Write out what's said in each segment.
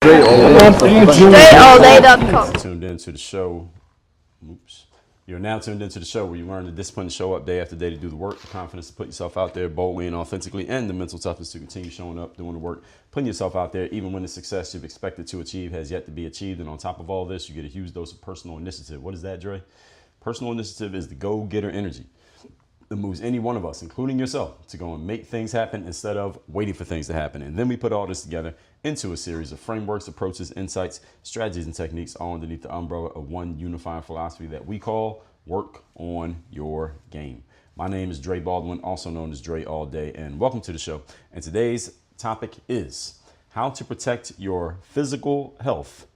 DreAllDay.com. Tuned into the show. Oops. You're now tuned into the show where you learn the discipline to show up day after day to do the work, the confidence to put yourself out there boldly and authentically, and the mental toughness to continue showing up, doing the work, putting yourself out there, even when the success you've expected to achieve has yet to be achieved. And on top of all this, you get a huge dose of personal initiative. What is that, Dre? Personal initiative is the go-getter energy that moves any one of us, including yourself, to go and make things happen instead of waiting for things to happen. And then we put all this together into a series of frameworks, approaches, insights, strategies, and techniques, all underneath the umbrella of one unifying philosophy that we call work on your game. My name is Dre Baldwin, also known as DreAllDay, and welcome to the show. And today's topic is how to protect your physical health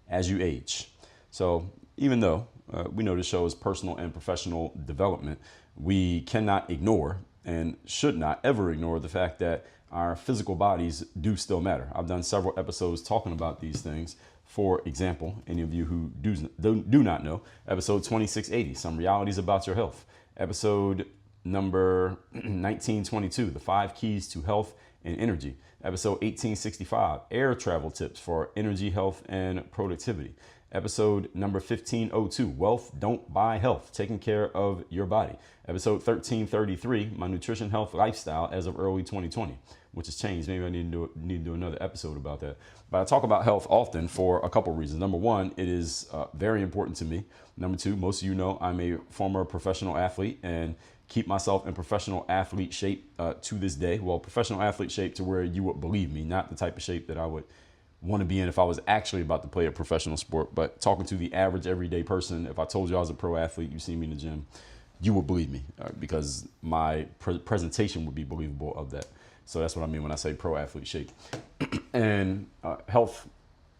as you age. So even though we know the show is personal and professional development, we cannot ignore and should not ever ignore the fact that our physical bodies do still matter. I've done several episodes talking about these things. For example, any of you who do not know, episode 2680, some realities about your health. Episode number 1922, the 5 keys to health and energy. Episode 1865, air travel tips for energy, health, and productivity. Episode number 1502, wealth don't buy health, taking care of your body. Episode 1333, my nutrition, health, lifestyle as of early 2020, which has changed. Maybe I need to do another episode about that. But I talk about health often for a couple reasons. Number one, it is very important to me. Number two, most of you know I'm a former professional athlete and keep myself in professional athlete shape to this day. Well, professional athlete shape to where you would believe me, not the type of shape that I would want to be in if I was actually about to play a professional sport. But talking to the average everyday person, if I told you I was a pro athlete, you see me in the gym, you would believe me because my presentation would be believable of that. So that's what I mean when I say pro athlete shape. And health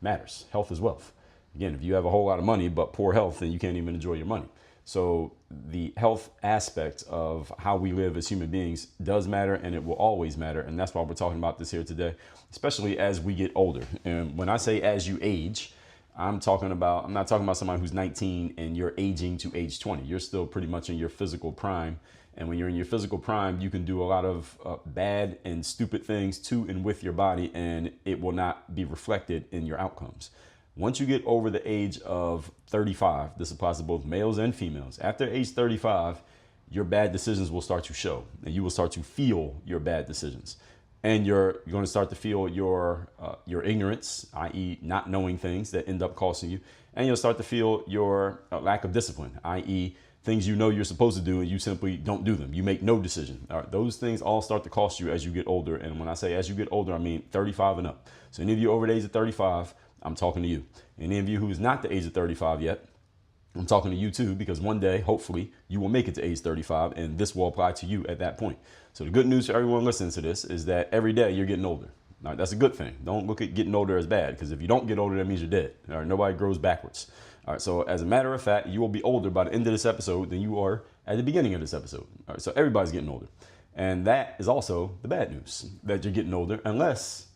matters. Health is wealth. Again, if you have a whole lot of money but poor health, then you can't even enjoy your money. So the health aspect of how we live as human beings does matter, and it will always matter. And that's why we're talking about this here today, especially as we get older. And when I say as you age, I'm not talking about somebody who's 19 and you're aging to age 20. You're still pretty much in your physical prime. And when you're in your physical prime, you can do a lot of bad and stupid things to and with your body, and it will not be reflected in your outcomes. Once you get over the age of 35, this applies to both males and females. After age 35, your bad decisions will start to show, and you will start to feel your bad decisions. And you're going to start to feel your ignorance, i.e. not knowing things that end up costing you. And you'll start to feel your lack of discipline, i.e. things you know you're supposed to do and you simply don't do them. You make no decision. All right, those things all start to cost you as you get older. And when I say as you get older, I mean 35 and up. So any of you over the age of 35, I'm talking to you. Any of you who is not the age of 35 yet, I'm talking to you too, because one day, hopefully, you will make it to age 35, and this will apply to you at that point. So the good news for everyone listening to this is that every day you're getting older. All right, that's a good thing. Don't look at getting older as bad, because if you don't get older, that means you're dead. All right, nobody grows backwards. All right, so as a matter of fact, you will be older by the end of this episode than you are at the beginning of this episode. All right, so everybody's getting older. And that is also the bad news, that you're getting older, unless,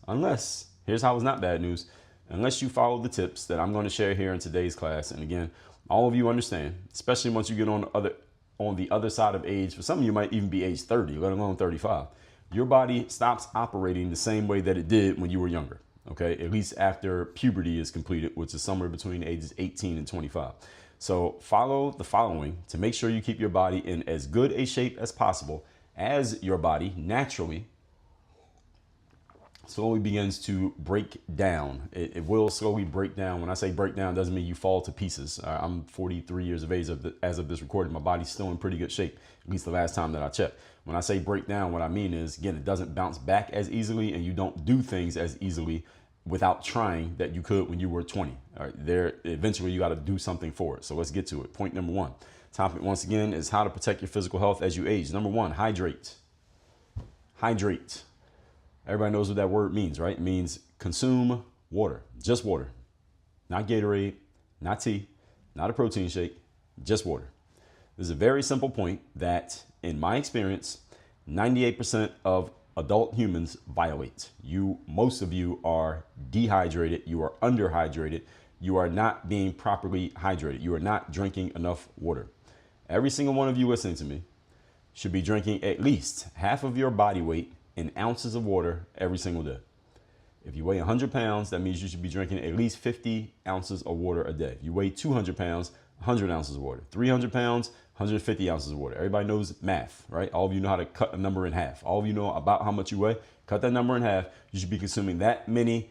here's how it's not bad news, unless you follow the tips that I'm going to share here in today's class. And again, all of you understand, especially once you get on the other side of age, for some of you might even be age 30, let alone 35, your body stops operating the same way that it did when you were younger. Okay, at least after puberty is completed, which is somewhere between ages 18 and 25. So follow the following to make sure you keep your body in as good a shape as possible as your body naturally slowly begins to break down. It will slowly break down. When I say break down, it doesn't mean you fall to pieces. I'm 43 years of age as of this recording. My body's still in pretty good shape, at least the last time that I checked. When I say break down, what I mean is, again, it doesn't bounce back as easily, and you don't do things as easily without trying that you could when you were 20. All right, eventually you got to do something for it. So let's get to it. Point number one. Topic, once again, is how to protect your physical health as you age. Number one, hydrate. Hydrate. Everybody knows what that word means, right? It means consume water, just water, not Gatorade, not tea, not a protein shake, just water. This is a very simple point that, in my experience, 98% of adult humans violate. Most of you are dehydrated, you are underhydrated, you are not being properly hydrated, you are not drinking enough water. Every single one of you listening to me should be drinking at least half of your body weight in ounces of water every single day. If you weigh 100 pounds, that means you should be drinking at least 50 ounces of water a day. If you weigh 200 pounds, 100 ounces of water. 300 pounds, 150 ounces of water. Everybody knows math, right? All of you know how to cut a number in half. All of you know about how much you weigh. Cut that number in half. You should be consuming that many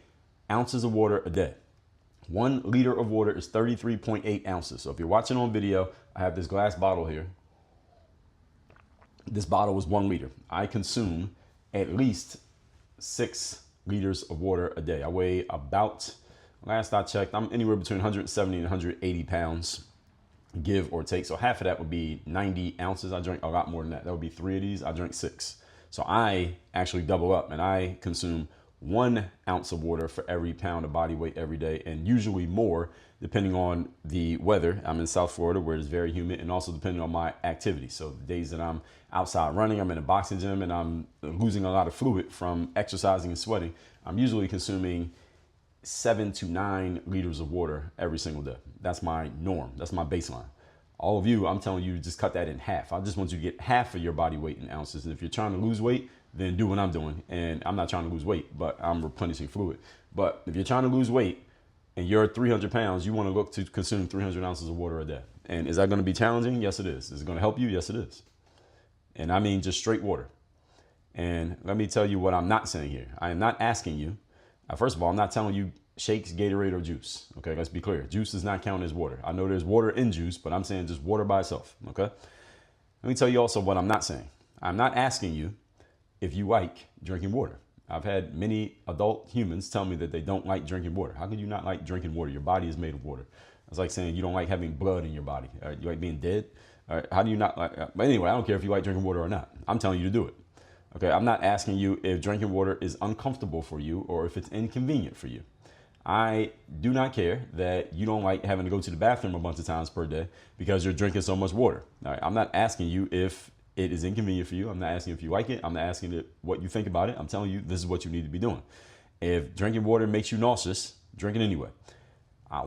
ounces of water a day. 1 liter of water is 33.8 ounces. So if you're watching on video, I have this glass bottle here. This bottle is 1 liter. I consume at least 6 liters of water a day. I weigh about, last I checked, I'm anywhere between 170 and 180 pounds, give or take. So half of that would be 90 ounces. I drink a lot more than that. That would be 3 of these. I drink 6. So I actually double up and I consume 1 ounce of water for every pound of body weight every day, and usually more depending on the weather. I'm in South Florida where it's very humid, and also depending on my activity. So the days that I'm outside running, I'm in a boxing gym and I'm losing a lot of fluid from exercising and sweating, I'm usually consuming 7 to 9 liters of water every single day. That's my norm. That's my baseline. All of you, I'm telling you, just cut that in half. I just want you to get half of your body weight in ounces. And if you're trying to lose weight, then do what I'm doing. And I'm not trying to lose weight, but I'm replenishing fluid. But if you're trying to lose weight and you're 300 pounds, you want to look to consume 300 ounces of water a day. And is that going to be challenging? Yes, it is. Is it going to help you? Yes, it is. And I mean just straight water. And let me tell you what I'm not saying here. I am not asking you. First of all, I'm not telling you shakes, Gatorade, or juice. Okay, let's be clear. Juice does not count as water. I know there's water in juice, but I'm saying just water by itself. Okay. Let me tell you also what I'm not saying. I'm not asking you if you like drinking water. I've had many adult humans tell me that they don't like drinking water. How could you not like drinking water? Your body is made of water. It's like saying you don't like having blood in your body. You like being dead. How do you not like? But anyway, I don't care if you like drinking water or not. I'm telling you to do it. Okay. I'm not asking you if drinking water is uncomfortable for you or if it's inconvenient for you. I do not care that you don't like having to go to the bathroom a bunch of times per day because you're drinking so much water. All right, I'm not asking you if it is inconvenient for you. I'm not asking if you like it. I'm not asking what you think about it. I'm telling you this is what you need to be doing. If drinking water makes you nauseous, drink it anyway.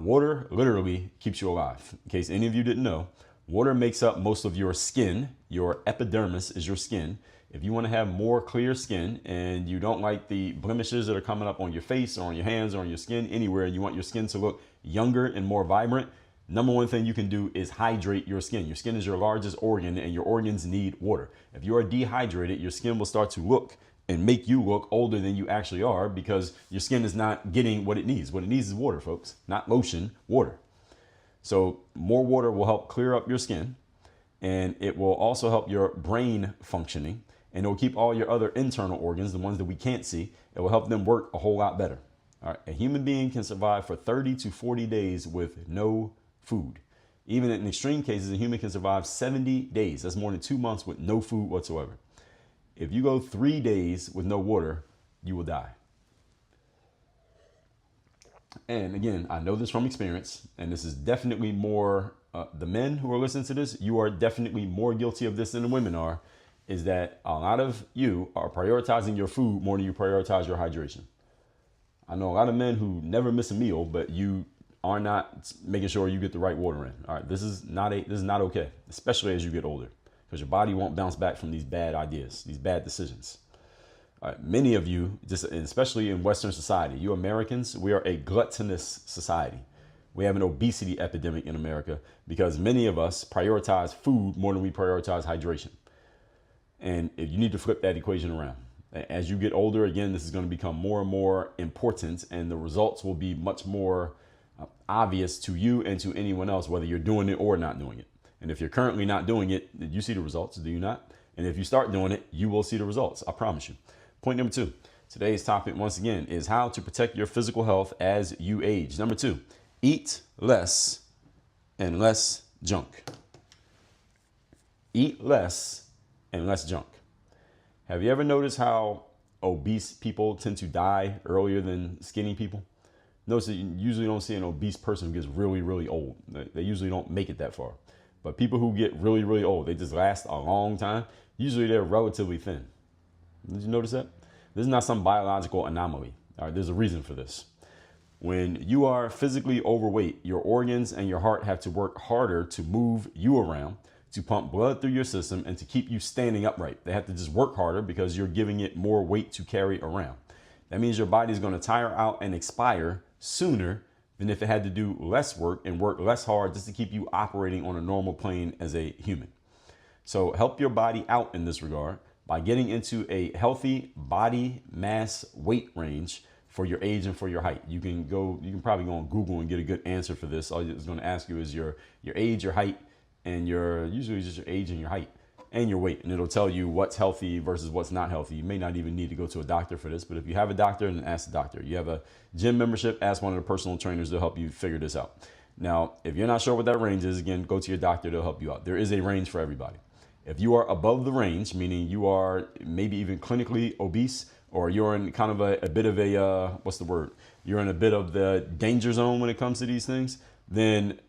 Water literally keeps you alive. In case any of you didn't know, water makes up most of your skin. Your epidermis is your skin. If you want to have more clear skin and you don't like the blemishes that are coming up on your face or on your hands or on your skin anywhere, and you want your skin to look younger and more vibrant, number one thing you can do is hydrate your skin. Your skin is your largest organ and your organs need water. If you are dehydrated, your skin will start to look and make you look older than you actually are because your skin is not getting what it needs. What it needs is water, folks, not lotion, water. So more water will help clear up your skin, and it will also help your brain functioning. And it will keep all your other internal organs, the ones that we can't see, it will help them work a whole lot better. All right. A human being can survive for 30 to 40 days with no food. Even in extreme cases, a human can survive 70 days. That's more than 2 months with no food whatsoever. If you go 3 days with no water, you will die. And again, I know this from experience, and this is definitely more, the men who are listening to this, you are definitely more guilty of this than the women are. Is that a lot of you are prioritizing your food more than you prioritize your hydration. I know a lot of men who never miss a meal, but you are not making sure you get the right water in. All right, this is not okay, especially as you get older, because your body won't bounce back from these bad ideas, these bad decisions. All right, many of you, just especially in Western society, you Americans, we are a gluttonous society. We have an obesity epidemic in America because many of us prioritize food more than we prioritize hydration. And you need to flip that equation around. As you get older, again, this is going to become more and more important, and the results will be much more obvious to you and to anyone else, whether you're doing it or not doing it. And if you're currently not doing it, you see the results, do you not? And if you start doing it, you will see the results. I promise you. Point number 2. Today's topic, once again, is how to protect your physical health as you age. Number 2, eat less and less junk. Eat less and less junk. Have you ever noticed how obese people tend to die earlier than skinny people? Notice that you usually don't see an obese person who gets really, really old. They usually don't make it that far. But people who get really, really old, they just last a long time. Usually they're relatively thin. Did you notice that? This is not some biological anomaly. All right, there's a reason for this. When you are physically overweight, your organs and your heart have to work harder to move you around, to pump blood through your system, and to keep you standing upright. They have to just work harder because you're giving it more weight to carry around. That means your body is going to tire out and expire sooner than if it had to do less work and work less hard just to keep you operating on a normal plane as a human. So help your body out in this regard by getting into a healthy body mass weight range for your age and for your height. You can probably go on Google and get a good answer for this. All it's going to ask you is your age, your height, and usually just your age and your height and your weight. And it'll tell you what's healthy versus what's not healthy. You may not even need to go to a doctor for this, but if you have a doctor, then ask the doctor. You have a gym membership, ask one of the personal trainers to help you figure this out. Now, if you're not sure what that range is, again, go to your doctor, they'll help you out. There is a range for everybody. If you are above the range, meaning you are maybe even clinically obese, or you're in kind of a bit of a, You're in a bit of the danger zone when it comes to these things, then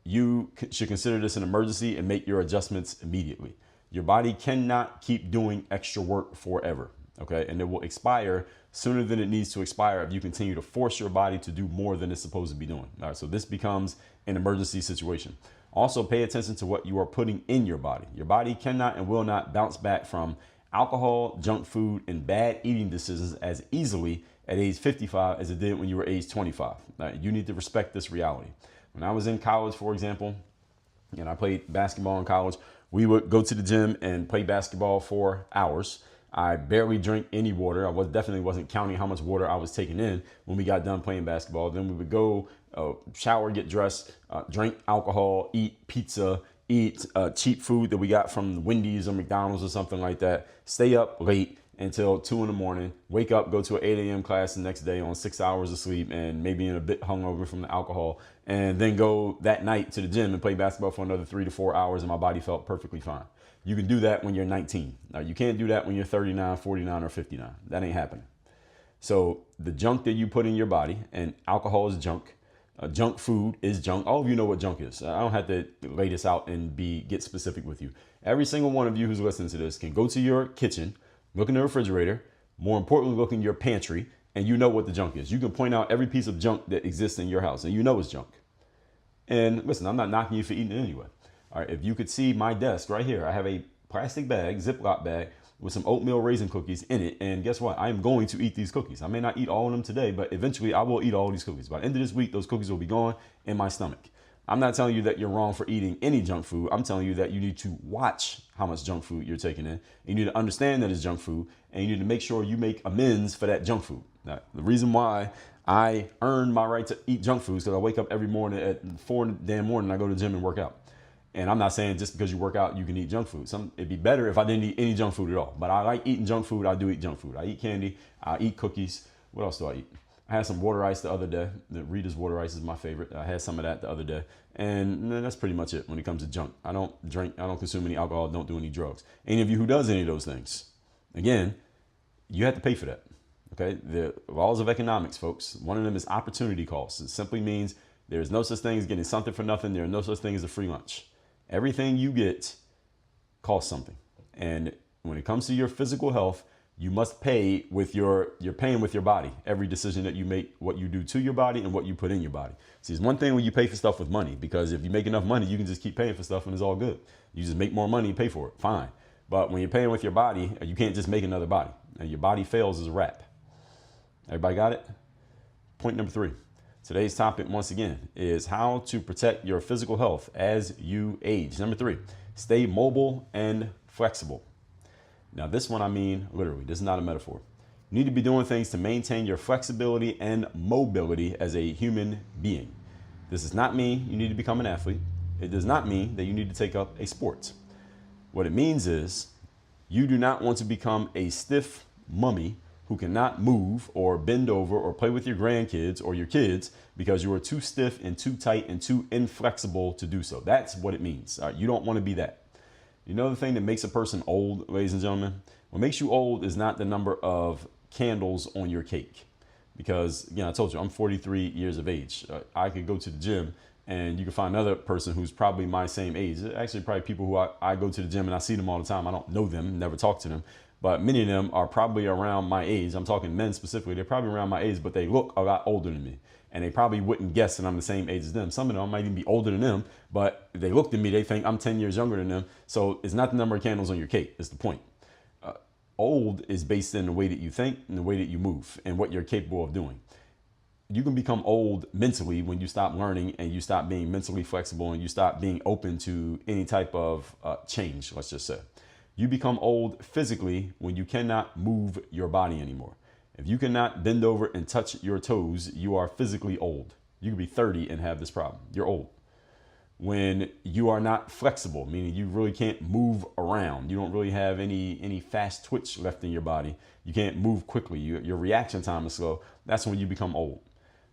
you should consider this an emergency and make your adjustments immediately. Your body cannot keep doing extra work forever, okay? And it will expire sooner than it needs to expire if you continue to force your body to do more than it's supposed to be doing. All right, so this becomes an emergency situation. Also, pay attention to what you are putting in your body. Your body cannot and will not bounce back from alcohol, junk food, and bad eating decisions as easily at age 55 as it did when you were age 25. You need to respect this reality. When I was in college, for example, and I played basketball in college, we would go to the gym and play basketball for hours. I barely drank any water. I definitely wasn't counting how much water I was taking in when we got done playing basketball. Then we would go shower, get dressed, drink alcohol, eat pizza, eat cheap food that we got from Wendy's or McDonald's or something like that. Stay up late until 2 a.m, wake up, go to an 8 a.m. class the next day on 6 hours of sleep and maybe in a bit hungover from the alcohol, and then go that night to the gym and play basketball for another 3 to 4 hours, and my body felt perfectly fine. You can do that when you're 19. Now, you can't do that when you're 39, 49, or 59. That ain't happening. So the junk that you put in your body, and alcohol is junk. Junk food is junk. All of you know what junk is. I don't have to lay this out and get specific with you. Every single one of you who's listening to this can go to your kitchen, look in the refrigerator, more importantly, look in your pantry, and you know what the junk is. You can point out every piece of junk that exists in your house, and you know it's junk. And listen, I'm not knocking you for eating it anyway. All right, if you could see my desk right here, I have a plastic bag, Ziploc bag, with some oatmeal raisin cookies in it. And guess what? I am going to eat these cookies. I may not eat all of them today, but eventually I will eat all these cookies. By the end of this week, those cookies will be gone in my stomach. I'm not telling you that you're wrong for eating any junk food. I'm telling you that you need to watch how much junk food you're taking in. You need to understand that it's junk food, and you need to make sure you make amends for that junk food. Now, the reason why I earn my right to eat junk food is because I wake up every morning at 4 in the damn morning and I go to the gym and work out. And I'm not saying just because you work out, you can eat junk food. It'd be better if I didn't eat any junk food at all. But I like eating junk food. I do eat junk food. I eat candy. I eat cookies. What else do I eat? I had some water ice the other day. The Rita's water ice is my favorite. I had some of that the other day. And that's pretty much it when it comes to junk. I don't drink. I don't consume any alcohol. Don't do any drugs. Any of you who does any of those things, again, you have to pay for that. Okay? The laws of economics, folks. One of them is opportunity costs. It simply means there is no such thing as getting something for nothing. There is no such thing as a free lunch. Everything you get costs something. And when it comes to your physical health, you must pay with you're paying with your body. Every decision that you make, what you do to your body and what you put in your body. See, it's one thing when you pay for stuff with money, because if you make enough money, you can just keep paying for stuff and it's all good. You just make more money and pay for it. Fine. But when you're paying with your body, you can't just make another body. And your body fails as a wrap. Everybody got it? Point number 3. Today's topic, once again, is how to protect your physical health as you age. Number 3, stay mobile and flexible. Now, this one I mean literally. This is not a metaphor. You need to be doing things to maintain your flexibility and mobility as a human being. This does not mean you need to become an athlete. It does not mean that you need to take up a sport. What it means is you do not want to become a stiff mummy who cannot move or bend over or play with your grandkids or your kids because you are too stiff and too tight and too inflexible to do so. That's what it means. You don't want to be that. You know the thing that makes a person old, ladies and gentlemen? What makes you old is not the number of candles on your cake. Because, again, I told you, I'm 43 years of age. I could go to the gym and you can find another person who's probably my same age. Actually, probably people who I go to the gym and I see them all the time. I don't know them, never talk to them. But many of them are probably around my age. I'm talking men specifically. They're probably around my age, but they look a lot older than me. And they probably wouldn't guess that I'm the same age as them. Some of them might even be older than them, but if they look at me, they think I'm 10 years younger than them. So it's not the number of candles on your cake. It's the point. Old is based in the way that you think and the way that you move and what you're capable of doing. You can become old mentally when you stop learning and you stop being mentally flexible and you stop being open to any type of change, let's just say. You become old physically when you cannot move your body anymore. If you cannot bend over and touch your toes, you are physically old. You can be 30 and have this problem. You're old. When you are not flexible, meaning you really can't move around, you don't really have any fast twitch left in your body, you can't move quickly, your reaction time is slow, that's when you become old.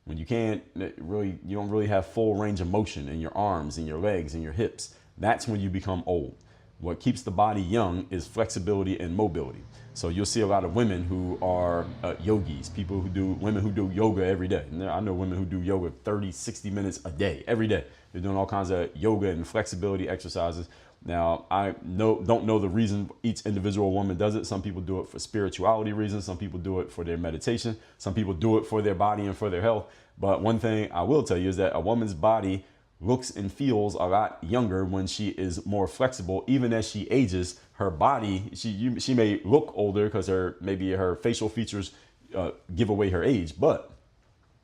When you can't really, you don't really have full range of motion in your arms and your legs and your hips, that's when you become old. What keeps the body young is flexibility and mobility. So you'll see a lot of women who are yogis, women who do yoga every day. And I know women who do yoga 30, 60 minutes a day, every day. They're doing all kinds of yoga and flexibility exercises. Now, I don't know the reason each individual woman does it. Some people do it for spirituality reasons. Some people do it for their meditation. Some people do it for their body and for their health. But one thing I will tell you is that a woman's body looks and feels a lot younger when she is more flexible. Even as she ages, her body, she may look older because maybe her facial features give away her age. But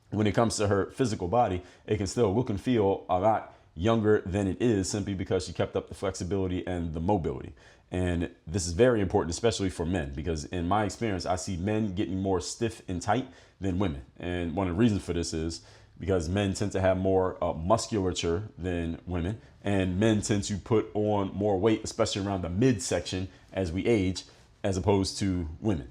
when it comes to her physical body, it can still look and feel a lot younger than it is, simply because she kept up the flexibility and the mobility. And this is very important, especially for men, because in my experience, I see men getting more stiff and tight than women. And one of the reasons for this is because men tend to have more musculature than women, and men tend to put on more weight, especially around the midsection as we age, as opposed to women.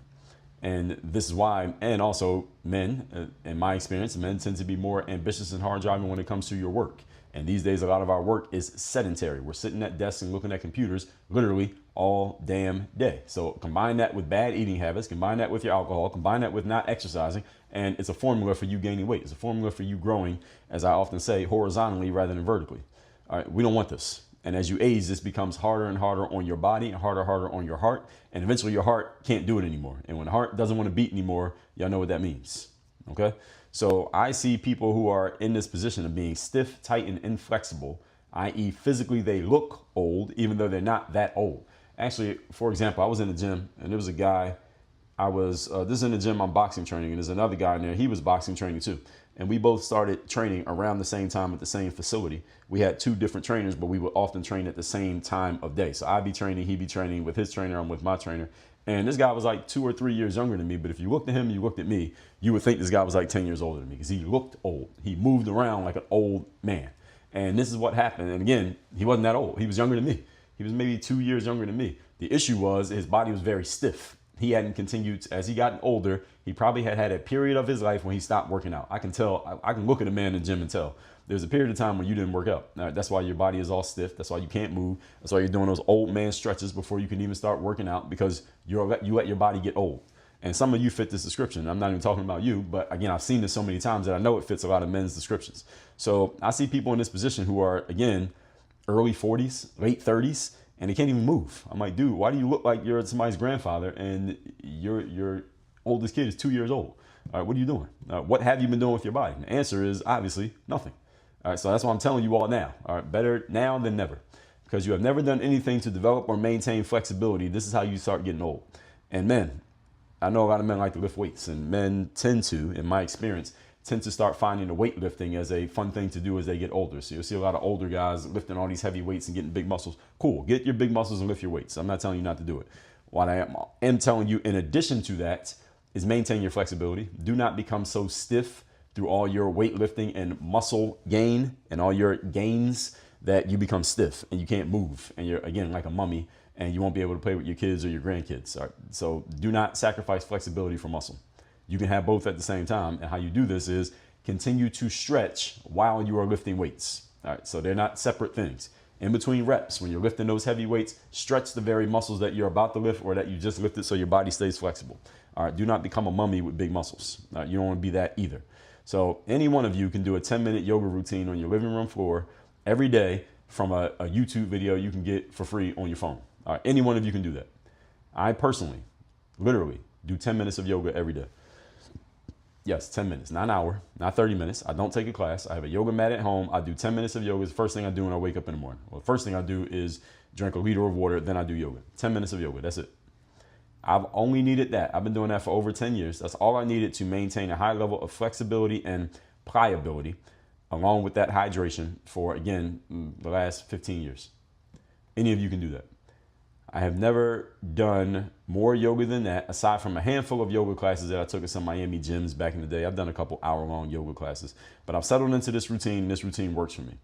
And this is why, and also men, in my experience, men tend to be more ambitious and hard driving when it comes to your work. And these days, a lot of our work is sedentary. We're sitting at desks and looking at computers literally all damn day. So combine that with bad eating habits, combine that with your alcohol, combine that with not exercising, and it's a formula for you gaining weight. It's a formula for you growing, as I often say, horizontally rather than vertically. All right, we don't want this. And as you age, this becomes harder and harder on your body and harder on your heart. And eventually your heart can't do it anymore. And when the heart doesn't want to beat anymore, y'all know what that means. Okay? So I see people who are in this position of being stiff, tight, and inflexible, i.e. physically they look old, even though they're not that old. Actually, for example, I was in the gym and there was a guy, this is in the gym I'm boxing training, and there's another guy in there, he was boxing training too. And we both started training around the same time at the same facility. We had two different trainers, but we would often train at the same time of day. So I'd be training, he'd be training with his trainer, I'm with my trainer. And this guy was like 2 or 3 years younger than me. But if you looked at him, you looked at me, you would think this guy was like 10 years older than me because he looked old. He moved around like an old man. And this is what happened. And again, he wasn't that old. He was younger than me. He was maybe 2 years younger than me. The issue was his body was very stiff. He hadn't continued, as he got older, he probably had a period of his life when he stopped working out. I can tell, I can look at a man in the gym and tell. There's a period of time when you didn't work out. That's why your body is all stiff. That's why you can't move. That's why you're doing those old man stretches before you can even start working out, because you let your body get old. And some of you fit this description. I'm not even talking about you, but again, I've seen this so many times that I know it fits a lot of men's descriptions. So I see people in this position who are, again, early 40s, late 30s, and they can't even move. I'm like, dude, why do you look like you're somebody's grandfather and your oldest kid is 2 years old? All right, what are you doing? What have you been doing with your body? And the answer is obviously nothing. All right, so that's why I'm telling you all now. All right, better now than never, because you have never done anything to develop or maintain flexibility. This is how you start getting old. And men, I know a lot of men like to lift weights, and men tend to, in my experience, tend to start finding the weightlifting as a fun thing to do as they get older. So you'll see a lot of older guys lifting all these heavy weights and getting big muscles. Cool, get your big muscles and lift your weights. I'm not telling you not to do it. What I am telling you, in addition to that, is maintain your flexibility. Do not become so stiff through all your weightlifting and muscle gain and all your gains that you become stiff and you can't move. And you're, again, like a mummy, and you won't be able to play with your kids or your grandkids. All right? So do not sacrifice flexibility for muscle. You can have both at the same time. And how you do this is continue to stretch while you are lifting weights. All right, so they're not separate things. In between reps, when you're lifting those heavy weights, stretch the very muscles that you're about to lift or that you just lifted so your body stays flexible. All right, do not become a mummy with big muscles. All right, you don't want to be that either. So any one of you can do a 10-minute yoga routine on your living room floor every day from a YouTube video you can get for free on your phone. All right, any one of you can do that. I personally, literally, do 10 minutes of yoga every day. Yes, 10 minutes, not an hour, not 30 minutes. I don't take a class. I have a yoga mat at home. I do 10 minutes of yoga. It's the first thing I do when I wake up in the morning. Well, the first thing I do is drink a liter of water, then I do yoga. 10 minutes of yoga, that's it. I've only needed that. I've been doing that for over 10 years. That's all I needed to maintain a high level of flexibility and pliability, along with that hydration for, again, the last 15 years. Any of you can do that. I have never done more yoga than that, aside from a handful of yoga classes that I took at some Miami gyms back in the day. I've done a couple hour-long yoga classes, but I've settled into this routine, and this routine works for me.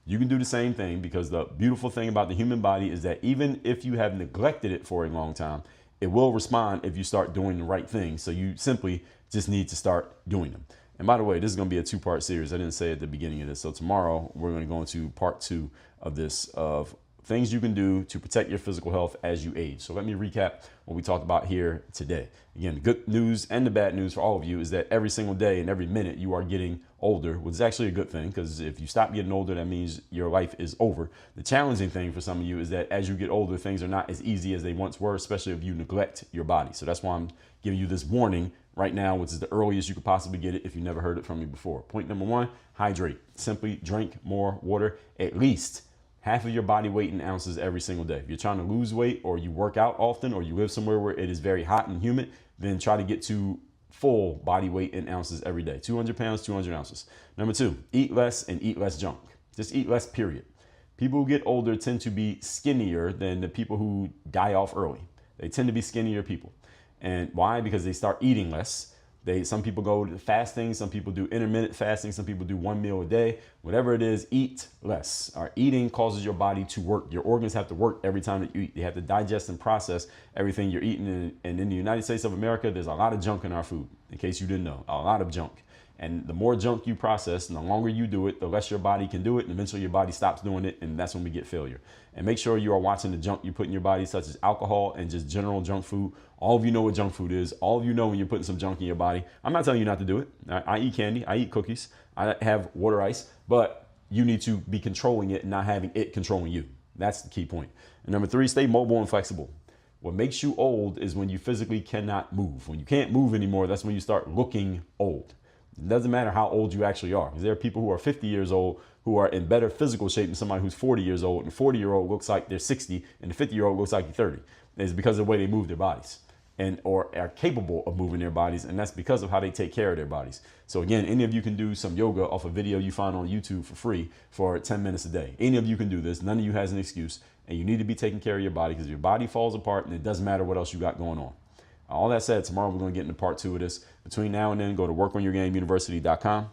You can do the same thing, because the beautiful thing about the human body is that even if you have neglected it for a long time, it will respond if you start doing the right thing. So you simply just need to start doing them. And by the way, this is going to be a 2-part series. I didn't say at the beginning of this. So tomorrow we're going to go into part 2 of this, of things you can do to protect your physical health as you age. So let me recap what we talked about here today. Again, the good news and the bad news for all of you is that every single day and every minute you are getting older, which is actually a good thing, because if you stop getting older, that means your life is over. The challenging thing for some of you is that as you get older, things are not as easy as they once were, especially if you neglect your body. So that's why I'm giving you this warning right now, which is the earliest you could possibly get it if you never heard it from me before. Point number 1, hydrate. Simply drink more water, at least half of your body weight in ounces every single day. If you're trying to lose weight, or you work out often, or you live somewhere where it is very hot and humid, then try to get to full body weight in ounces every day. 200 pounds, 200 ounces. Number 2, eat less and eat less junk. Just eat less, period. People who get older tend to be skinnier than the people who die off early. They tend to be skinnier people. And why? Because they start eating less. Some people go to fasting, some people do intermittent fasting, some people do 1 meal a day. Whatever it is, eat less. Our eating causes your body to work. Your organs have to work every time that you eat. They have to digest and process everything you're eating. And in the United States of America, there's a lot of junk in our food, in case you didn't know, a lot of junk. And the more junk you process, and the longer you do it, the less your body can do it. And eventually your body stops doing it. And that's when we get failure. And make sure you are watching the junk you put in your body, such as alcohol and just general junk food. All of you know what junk food is. All of you know when you're putting some junk in your body. I'm not telling you not to do it. I eat candy. I eat cookies. I have water ice. But you need to be controlling it and not having it controlling you. That's the key point. And number 3, stay mobile and flexible. What makes you old is when you physically cannot move. When you can't move anymore, that's when you start looking old. It doesn't matter how old you actually are, because there are people who are 50 years old who are in better physical shape than somebody who's 40 years old, and the 40-year-old looks like they're 60 and the 50-year-old looks like they're 30. It's because of the way they move their bodies, and or are capable of moving their bodies, and that's because of how they take care of their bodies. So again, any of you can do some yoga off a video you find on YouTube for free for 10 minutes a day. Any of you can do this. None of you has an excuse, and you need to be taking care of your body, because your body falls apart and it doesn't matter what else you got going on. All that said, tomorrow we're going to get into part 2 of this. Between now and then, go to workonyourgameuniversity.com.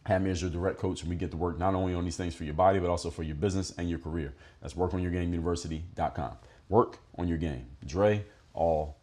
Have me as your direct coach, and we get to work not only on these things for your body, but also for your business and your career. That's workonyourgameuniversity.com. Work on your game. Dre, all